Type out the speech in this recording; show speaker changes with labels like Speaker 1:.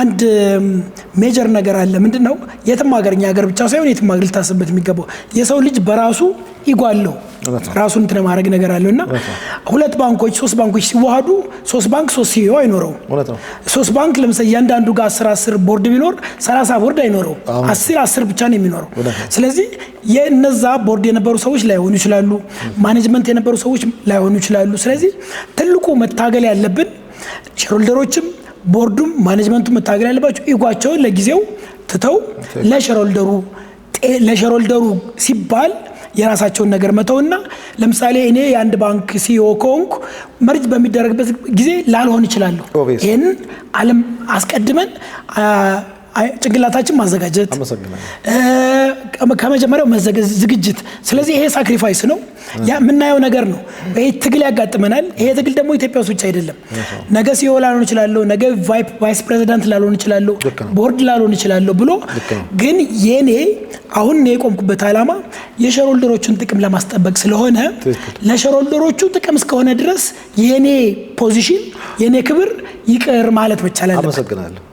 Speaker 1: አንድ ሜጀር ነገር አለ ምንድነው የትም ሀገርኛ ሀገር ብቻ ሳይሆን የትም ሀገር ልታስብበት የሚገባው የሰው ልጅ በራሱ ይጓለው ራሱን እንትን ማድረግ ነገር አለውና ሁለት ባንኮች ሶስት ባንኮች ሲዋሃዱ ሶስት ባንክ ሶስት ሲዮ አይኖረው ሶስት ባንክ ለምሳሌ ያንዳንዱ ጋር 10 ቦርድ ቢኖር 30 ቦርድ አይኖረው 10 ብቻ ነው የሚኖረው ስለዚህ የነዛ ቦርድ የነበሩ ሰዎች ላይሆኑ ይችላሉ ማኔጅመንት የነበሩ ሰዎች ላይሆኑ ይችላሉ ስለዚህ ትልቁ መታገል ያለብን ሼርሆልደሮችም ቦርዱም ማኔጅመንቱ መታገል ያለባቸው ኢጓቸውን ለጊዜው ትተው ለሼርሆልደሩ ሲባል የራሳቸውን ነገር መተውና ለምሳሌ እኔ የአንድ ባንክ ሲኦ ኮንኩ መርጅ በሚደረግበት ጊዜ ላልሆን ይችላል ይሄን ዓለም አስቀድመን ጭንቅላታችን ማዘጋጀት ከመጀመሪያው ዝግጅት ስለዚህ ይሄ ሳክሪፋይስ ነው ያ ምናየው ነገር ነው ይሄ ትግል ያጋጥመናል ይሄ ትግል ደግሞ ኢትዮጵያ ውስጥ አይደለም ነገ ሲኦ ላልሆን ይችላል ነገ ቫይስ ፕሬዚዳንት ላልሆን ይችላል ቦርድ ላልሆን ይችላል ብሎ ግን የኔ አሁን ነው የቆምኩበት ዓላማ የሼርሆልደሮቹን ጥቅም ለማስጠበቅ ስለሆነ ለሼርሆልደሮቹ ጥቅም እስከሆነ ድረስ የኔ ፖዚሽን የኔ ክብር ይቅር ማለት ብቻ አለበት